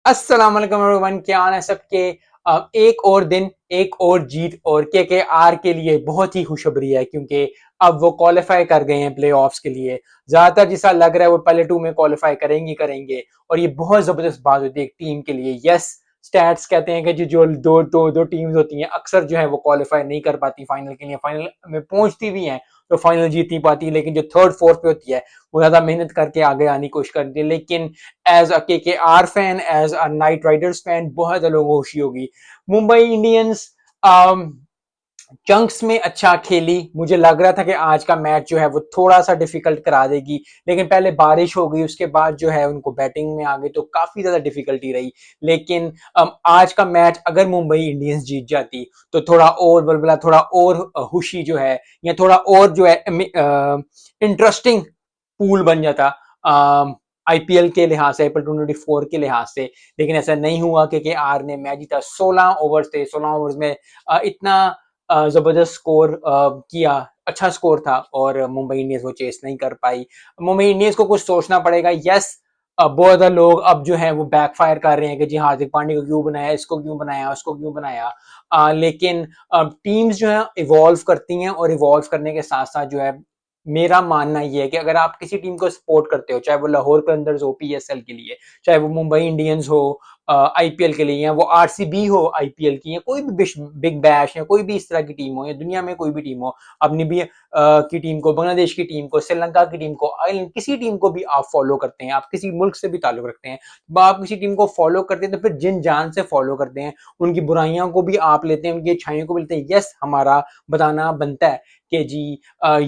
अस्सलाम वालेकुम एवरीवन, क्या हाल है सबके। एक और दिन, एक और जीत और केकेआर के लिए बहुत ही खुशखबरी है क्योंकि अब वो क्वालिफाई कर गए हैं प्लेऑफ्स के लिए। ज्यादातर जैसा लग रहा है वो पहले टू में क्वालिफाई करेंगे करेंगे और ये बहुत जबरदस्त बात होती है एक टीम के लिए। यस, स्टैट्स कहते हैं कि जो दो दो दो टीम्स होती हैं अक्सर जो है वो क्वालिफाई नहीं कर पाती फाइनल के लिए, फाइनल में पहुंचती भी हैं तो फाइनल जीत नहीं पाती, लेकिन जो थर्ड फोर्थ पे होती है वो ज्यादा मेहनत करके आगे आने की कोशिश करती है। लेकिन as a KKR fan, as a Knight Riders fan, बहुत ज्यादा लोगों को खुशी होगी। मुंबई इंडियंस चंक्स में अच्छा खेली। मुझे लग रहा था कि आज का मैच जो है वो थोड़ा सा डिफिकल्ट करा देगी, लेकिन पहले बारिश हो गई, उसके बाद जो है उनको बैटिंग में आ गई तो काफी ज्यादा डिफिकल्टी रही। लेकिन आज का मैच अगर मुंबई इंडियंस जीत जाती तो थोड़ा और बलबला, थोड़ा और खुशी जो है या थोड़ा और जो है इंटरेस्टिंग पूल बन जाता आईपीएल के लिहाज से, आईपीएल 2024 के लिहाज से। लेकिन ऐसा नहीं हुआ क्योंकि आर ने मैच जीता। 16 ओवर्स थे, 16 ओवर्स में इतना जबरदस्त स्कोर किया, अच्छा स्कोर था और मुंबई इंडियंस वो चेस नहीं कर पाई। मुंबई इंडियंस को कुछ सोचना पड़ेगा। यस, बहुत ज्यादा लोग अब जो है वो बैकफायर कर रहे हैं कि जी हार्दिक पांड्या को क्यों बनाया, इसको क्यों बनाया, उसको क्यों बनाया। लेकिन टीम्स जो है इवॉल्व करती हैं और इवॉल्व करने के साथ साथ जो है मेरा मानना यह है कि अगर आप किसी टीम को सपोर्ट करते हो, चाहे वो लाहौर कलंदर्स हो पीएसएल के लिए, चाहे वो मुंबई इंडियंस हो आईपीएल के लिए, या वो आरसीबी हो आईपीएल की, या कोई भी बिग बैश या कोई भी इस तरह की टीम हो, या दुनिया में कोई भी टीम हो, अपनी भी की टीम को, बांग्लादेश की टीम को, श्रीलंका की टीम को, आयरलैंड, किसी टीम को भी आप फॉलो करते हैं, आप किसी मुल्क से भी ताल्लुक रखते हैं, आप किसी टीम को फॉलो करते हैं तो फिर जिन जान से फॉलो करते हैं, उनकी बुराइयों को भी आप लेते हैं, उनकी अच्छाइयों को भी लेते हैं। यस, हमारा बताना बनता है कि जी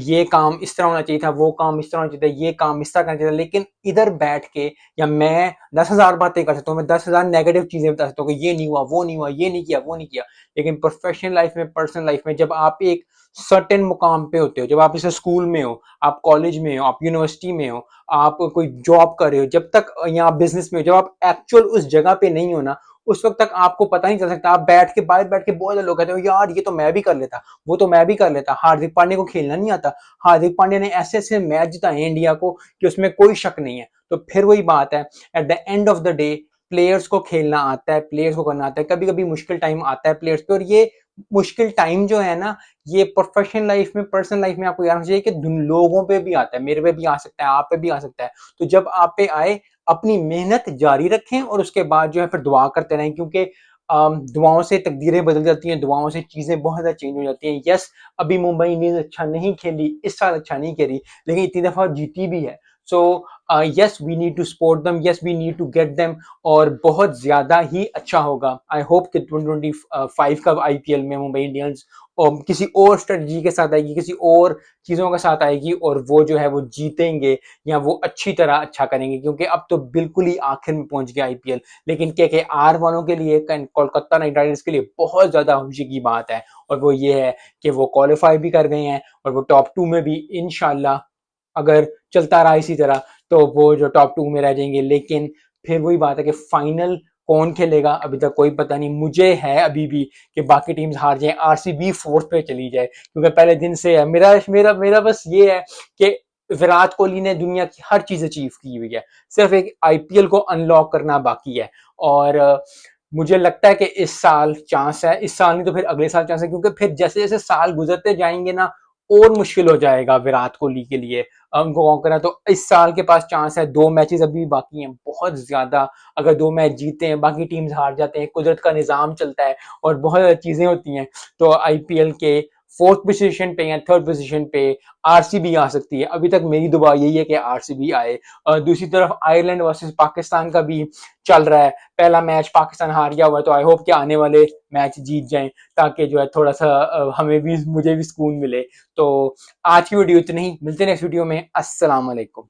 ये काम इस तरह होना चाहिए था, वो काम इस तरह होना चाहिए था, ये काम इस तरह करना चाहिए था। लेकिन इधर बैठ के या मैं 10,000 बातें कर सकता हूँ, मैं 10,000 नेगेटिव चीजें बता सकता हूँ कि ये नहीं हुआ, वो नहीं हुआ, ये नहीं किया, वो नहीं किया। लेकिन प्रोफेशनल लाइफ में, पर्सनल लाइफ में, जब आप एक सर्टेन मुकाम पे होते हो, जब आप इसे स्कूल में हो, आप कॉलेज में हो, आप यूनिवर्सिटी में हो, आप कोई जॉब कर रहे हो, जब तक या बिजनेस में हो, जब आप एक्चुअल उस जगह पे नहीं हो ना, उस वक्त तक आपको पता नहीं चल सकता। आप बैठ के बाहर बैठ के बहुत लोग कहते हो यार ये तो मैं भी कर लेता, वो तो मैं भी कर लेता, हार्दिक पांड्या को खेलना नहीं आता। हार्दिक पांड्या ने ऐसे ऐसे मैच जिताए इंडिया को कि उसमें कोई शक नहीं है। तो फिर वही बात है, at the end of the day players को खेलना आता है, प्लेयर्स को करना आता है। कभी कभी मुश्किल टाइम आता है प्लेयर्स पे, और ये मुश्किल टाइम जो है ना, ये प्रोफेशनल लाइफ में, पर्सनल लाइफ में आपको याद रखना चाहिए कि लोगों पे भी आता है, मेरे पे भी आ सकता है, आप पे भी आ सकता है। तो जब आप पे आए, अपनी मेहनत जारी रखें और उसके बाद जो है फिर दुआ करते रहें, क्योंकि दुआओं से तकदीरें बदल जाती हैं, दुआओं से चीजें बहुत ज्यादा चेंज हो जाती हैं। यस, अभी मुंबई इंडियंस अच्छा नहीं खेली, इस साल अच्छा नहीं खेली, लेकिन इतनी दफा जीती भी है। So yes, we need to support them, yes we need to get them, और बहुत ज्यादा ही अच्छा होगा। आई होप कि 2025 का आईपीएल में मुंबई इंडियंस और किसी और स्ट्रेटजी के साथ आएगी, किसी और चीजों के साथ आएगी और वो जो है वो जीतेंगे या वो अच्छी तरह अच्छा करेंगे, क्योंकि अब तो बिल्कुल ही आखिर में पहुंच गया आईपीएल। लेकिन केकेआर वालों के लिए, कोलकाता नाइट राइडर्स के लिए बहुत ज्यादा खुशी की बात है, और वो ये है कि वो क्वालिफाई भी कर गए हैं और वो टॉप टू में भी इंशाल्लाह, अगर चलता रहा इसी तरह, तो वो जो टॉप टू में रह जाएंगे। लेकिन फिर वही बात है कि फाइनल कौन खेलेगा अभी तक कोई पता नहीं। मुझे है अभी भी कि बाकी टीम्स हार जाए, आरसीबी फोर्थ पे चली जाए, क्योंकि पहले दिन से है मेरा मेरा मेरा बस ये है कि विराट कोहली ने दुनिया की हर चीज अचीव की हुई है, सिर्फ एक आईपीएल को अनलॉक करना बाकी है। और मुझे लगता है कि इस साल चांस है, इस साल नहीं तो फिर अगले साल चांस है, क्योंकि फिर जैसे जैसे साल गुजरते जाएंगे ना, और मुश्किल हो जाएगा विराट कोहली के लिए उनको कॉन्कर करना। तो इस साल के पास चांस है, 2 मैचेस अभी बाकी हैं बहुत ज्यादा। अगर 2 मैच जीते हैं, बाकी टीम्स हार जाते हैं, कुदरत का निजाम चलता है और बहुत चीजें होती हैं, तो आईपीएल के फोर्थ पोजीशन पे या थर्ड पोजीशन पे आरसीबी आ सकती है। अभी तक मेरी दुआ यही है कि आरसीबी आए। और दूसरी तरफ आयरलैंड वर्सेस पाकिस्तान का भी चल रहा है, पहला मैच पाकिस्तान हार गया हुआ है, तो आई होप कि आने वाले मैच जीत जाएं, ताकि जो है थोड़ा सा हमें भी, मुझे भी सुकून मिले। तो आज की वीडियो इतनी ही, मिलते हैं नेक्स्ट वीडियो में। अस्सलाम वालेकुम।